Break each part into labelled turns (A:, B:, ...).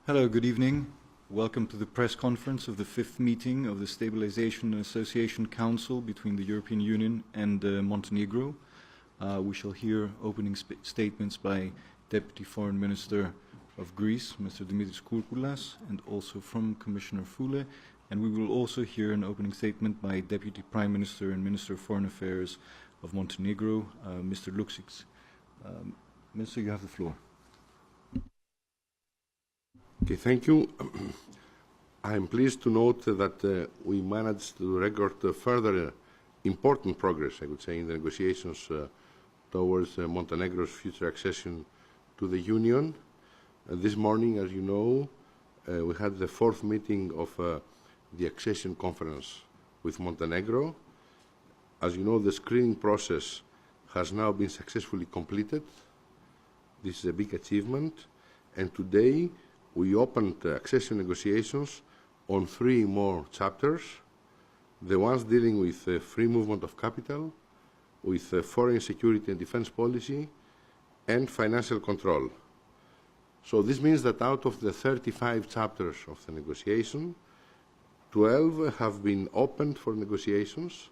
A: Hello, good evening. Welcome to the press conference of the fifth meeting of the Stabilisation and Association Council between the European Union and Montenegro. We shall hear opening statements by Deputy Foreign Minister of Greece, Mr. Dimitris Kourkoulas, and also from Commissioner Füle. And we will also hear an opening statement by Deputy Prime Minister and Minister of Foreign Affairs of Montenegro, Mr. Luksic. Minister, you have the floor.
B: Okay, thank you. I am pleased to note that we managed to record further important progress, I would say, in the negotiations towards Montenegro's future accession to the Union. This morning, as you know, we had the fourth meeting of the accession conference with Montenegro. As you know, the screening process has now been successfully completed. This is a big achievement, and today we opened accession negotiations on 3 more chapters, the ones dealing with free movement of capital, with foreign security and defense policy, and financial control. So this means that out of the 35 chapters of the negotiation, 12 have been opened for negotiations,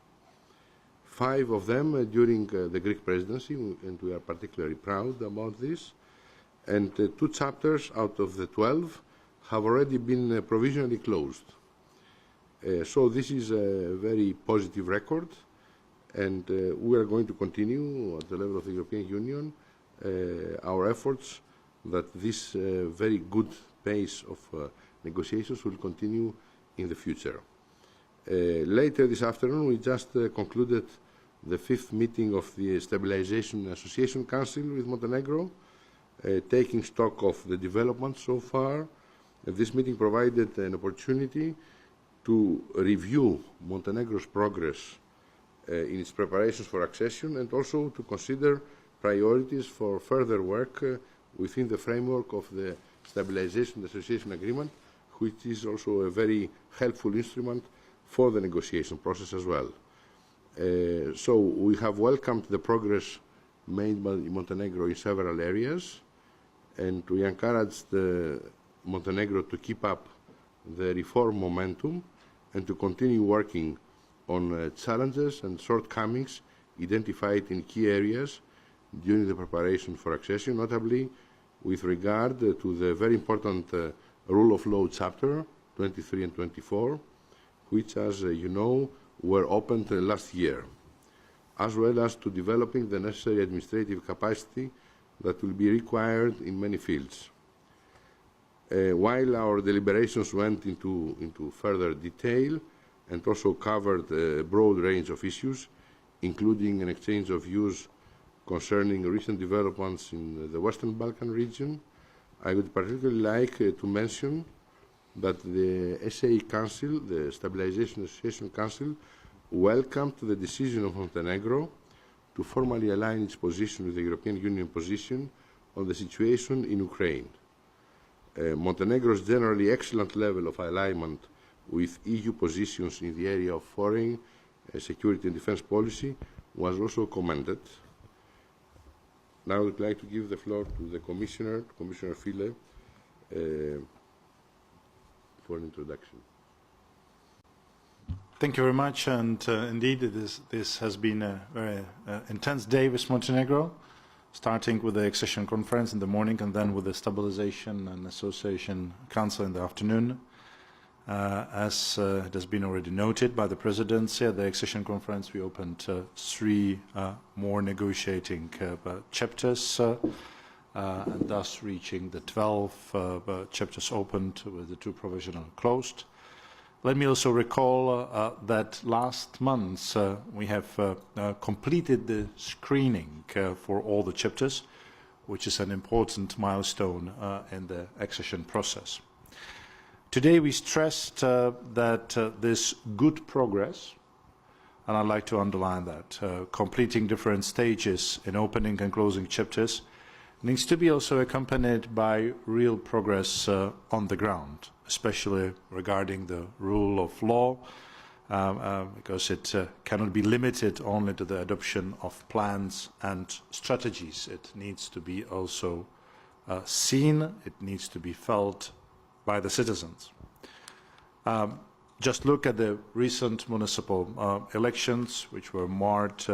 B: 5 of them during the Greek presidency, and we are particularly proud about this, and 2 chapters out of the 12 have already been provisionally closed. So this is a very positive record, and we are going to continue at the level of the European Union our efforts that this very good pace of negotiations will continue in the future. Later this afternoon, we just concluded the 5th meeting of the Stabilisation and Association Council with Montenegro, taking stock of the developments so far. This meeting provided an opportunity to review Montenegro's progress in its preparations for accession, and also to consider priorities for further work within the framework of the Stabilisation and Association Agreement, which is also a very helpful instrument for the negotiation process as well. So we have welcomed the progress made by Montenegro in several areas, and we encouraged Montenegro to keep up the reform momentum and to continue working on challenges and shortcomings identified in key areas during the preparation for accession, notably with regard to the very important rule of law chapter 23 and 24, which, as you know, were opened last year, as well as to developing the necessary administrative capacity that will be required in many fields. While our deliberations went into further detail and also covered a broad range of issues, including an exchange of views concerning recent developments in the Western Balkan region, I would particularly like to mention that the SAE Council, the Stabilisation Association Council, welcomed the decision of Montenegro to formally align its position with the European Union position on the situation in Ukraine. Montenegro's generally excellent level of alignment with EU positions in the area of foreign, security and defense policy was also commended. Now I would like to give the floor to the Commissioner, Commissioner Füle, for an introduction.
C: Thank you very much, and indeed this has been a very intense day with Montenegro, starting with the accession conference in the morning and then with the Stabilisation and Association Council in the afternoon. As it has been already noted by the Presidency, at the accession conference we opened 3 more negotiating chapters, and thus reaching the 12 chapters opened with the 2 provisional closed. Let me also recall that last month we have completed the screening for all the chapters, which is an important milestone in the accession process. Today we stressed that this good progress, and I'd like to underline that, completing different stages in opening and closing chapters, needs to be also accompanied by real progress on the ground, especially regarding the rule of law, because it cannot be limited only to the adoption of plans and strategies. It needs to be also seen, it needs to be felt by the citizens. Just look at the recent municipal elections, which were marred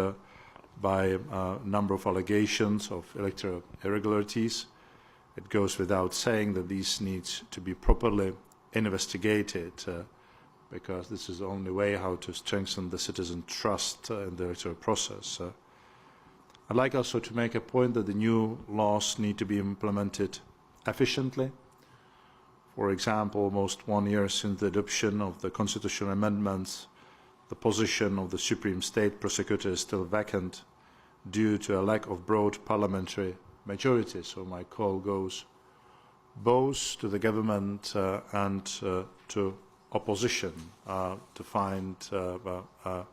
C: by a number of allegations of electoral irregularities. It goes without saying that these need to be properly investigated because this is the only way how to strengthen the citizen trust in the electoral process. I'd like also to make a point that the new laws need to be implemented efficiently. For example, almost 1 year since the adoption of the constitutional amendments, the position of the Supreme State Prosecutor is still vacant due to a lack of broad parliamentary majority. So my call goes both to the government and to opposition to find a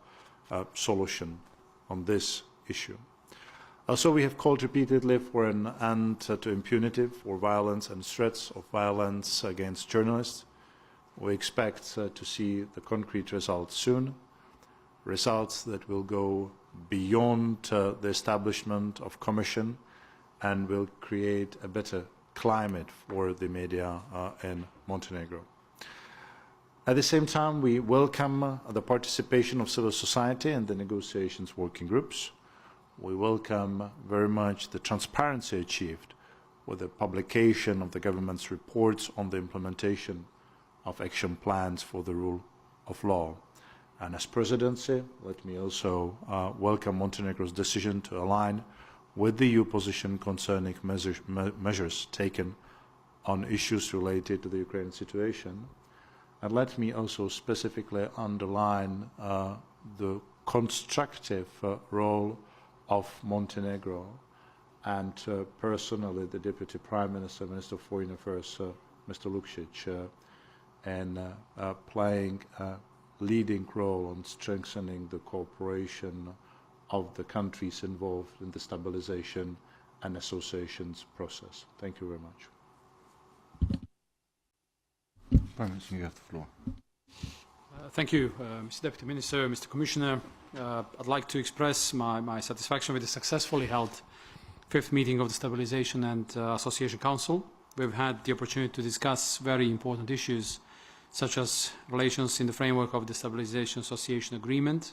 C: solution on this issue. Also, we have called repeatedly for an end to impunity for violence and threats of violence against journalists. We expect to see the concrete results soon, results that will go beyond the establishment of commission and will create a better climate for the media in Montenegro. At the same time, we welcome the participation of civil society in the negotiations working groups. We welcome very much the transparency achieved with the publication of the government's reports on the implementation of action plans for the rule of law. And as presidency, let me also welcome Montenegro's decision to align with the EU position concerning measures taken on issues related to the Ukrainian situation. And let me also specifically underline the constructive role of Montenegro and personally the Deputy Prime Minister, Minister of Foreign Affairs, Mr. Luxembourg, and playing a leading role on strengthening the cooperation of the countries involved in the stabilisation and associations process. Thank you very much.
A: Prime Minister, you have the floor.
D: Thank you, Mr. Deputy Minister, Mr. Commissioner. I'd like to express my satisfaction with the successfully held fifth meeting of the Stabilisation and Association Council. We've had the opportunity to discuss very important issues such as relations in the framework of the Stabilisation Association Agreement,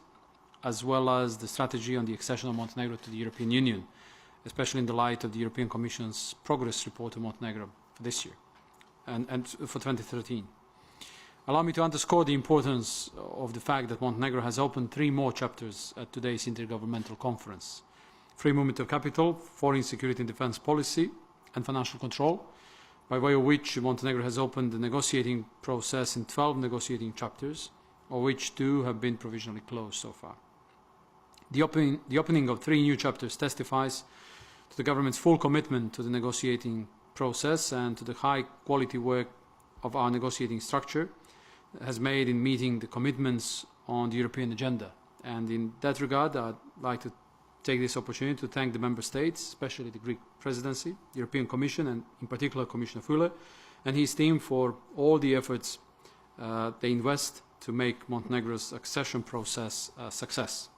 D: as well as the strategy on the accession of Montenegro to the European Union, especially in the light of the European Commission's progress report on Montenegro for this year and for 2013. Allow me to underscore the importance of the fact that Montenegro has opened 3 more chapters at today's Intergovernmental Conference. Free movement of capital, foreign security and defence policy, and financial control, by way of which Montenegro has opened the negotiating process in 12 negotiating chapters, of which 2 have been provisionally closed so far. The opening of 3 new chapters testifies to the government's full commitment to the negotiating process and to the high quality work of our negotiating structure has made in meeting the commitments on the European agenda. And in that regard, I'd like to take this opportunity to thank the Member States, especially the Greek Presidency, the European Commission, and in particular Commissioner Füle and his team for all the efforts they invest to make Montenegro's accession process a success.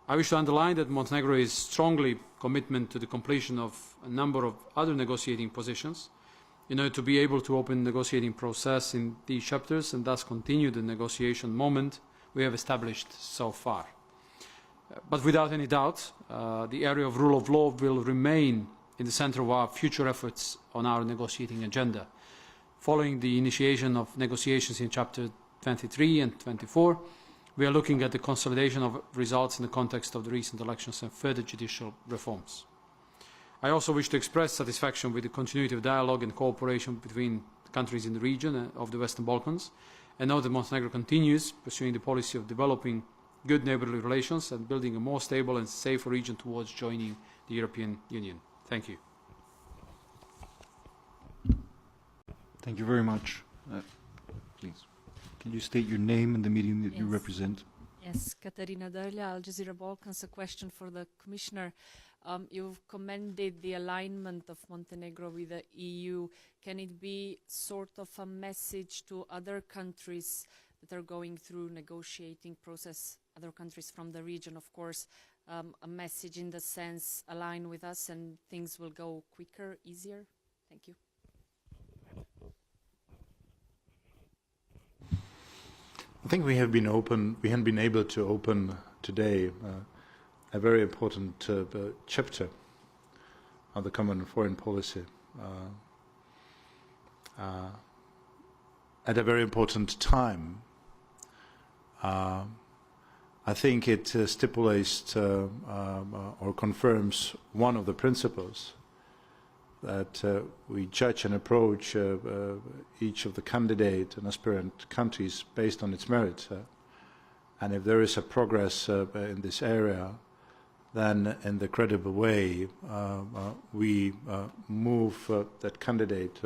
D: I wish to underline that Montenegro is strongly committed to the completion of a number of other negotiating positions in order to be able to open the negotiating process in these chapters and thus continue the negotiation moment we have established so far. But without any doubt, the area of rule of law will remain in the center of our future efforts on our negotiating agenda. Following the initiation of negotiations in Chapter 23 and 24, we are looking at the consolidation of results in the context of the recent elections and further judicial reforms. I also wish to express satisfaction with the continuity of dialogue and cooperation between the countries in the region of the Western Balkans, and know that Montenegro continues pursuing the policy of developing good neighbourly relations and building a more stable and safer region towards joining the European Union. Thank you.
A: Thank you very much. Please, can you state your name and the medium that you represent?
E: Yes, Katarina Derlia, Al Jazeera Balkans. A question for the Commissioner. You've commended the alignment of Montenegro with the EU. Can it be sort of a message to other countries that are going through negotiating process, other countries from the region, of course, a message in the sense align with us and things will go quicker, easier? Thank you.
C: I think we have been able to open today a very important chapter of the common foreign policy at a very important time. I think it stipulates or confirms one of the principles that we judge and approach each of the candidate and aspirant countries based on its merit. And if there is a progress in this area, then in the credible way we move that candidate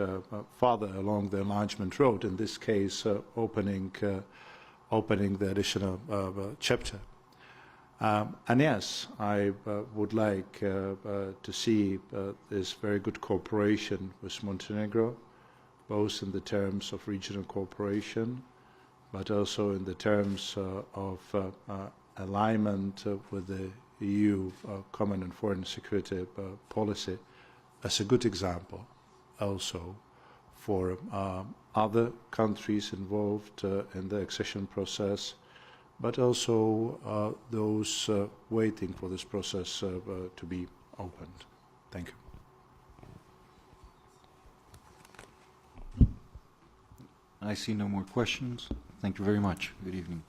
C: farther along the enlargement road, in this case opening the additional chapter. And yes, I would like to see this very good cooperation with Montenegro, both in the terms of regional cooperation, but also in the terms of alignment with the EU common and foreign security policy, as a good example also for other countries involved in the accession process, but also those waiting for this process to be opened. Thank you.
A: I see no more questions. Thank you very much. Good evening.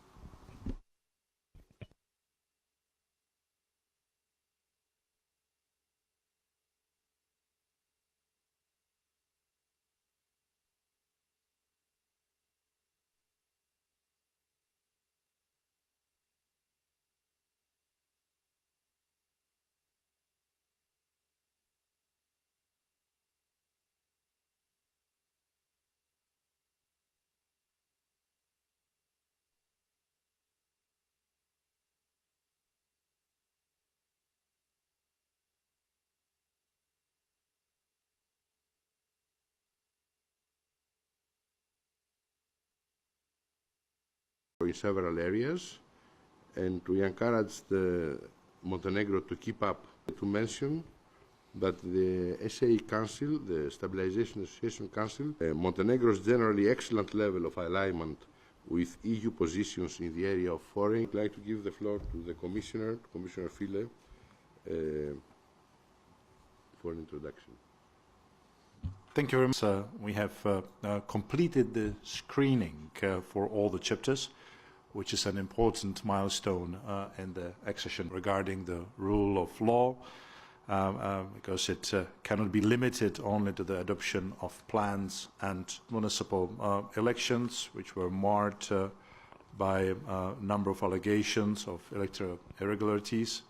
B: In several areas, and we encourage Montenegro to keep up. To mention that the SAE Council, the Stabilisation Association Council, Montenegro's generally excellent level of alignment with EU positions in the area of foreign. I'd like to give the floor to the Commissioner, Commissioner Füle, for an introduction.
C: Thank you very much. We have completed the screening for all the chapters, which is an important milestone in the accession regarding the rule of law, because it cannot be limited only to the adoption of plans and municipal elections, which were marred by a number of allegations of electoral irregularities.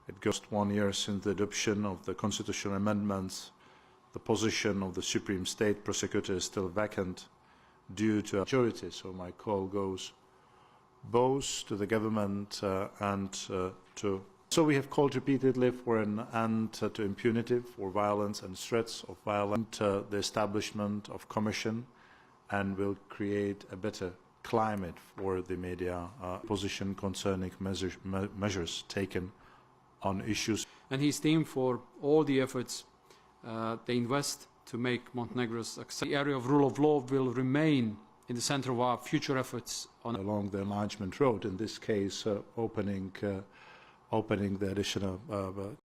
C: It goes 1 year since the adoption of the constitutional amendments. The position of the Supreme State Prosecutor is still vacant due to a majority, so my call goes both to the government and to... So we have called repeatedly for an end to impunity for violence and threats of violence, the establishment of commission, and will create a better climate for the media position concerning measures taken on issues.
D: And his team for all the efforts they invest to make Montenegro's success. The area of rule of law will remain in the center of our future efforts
C: along the enlargement road, in this case opening the additional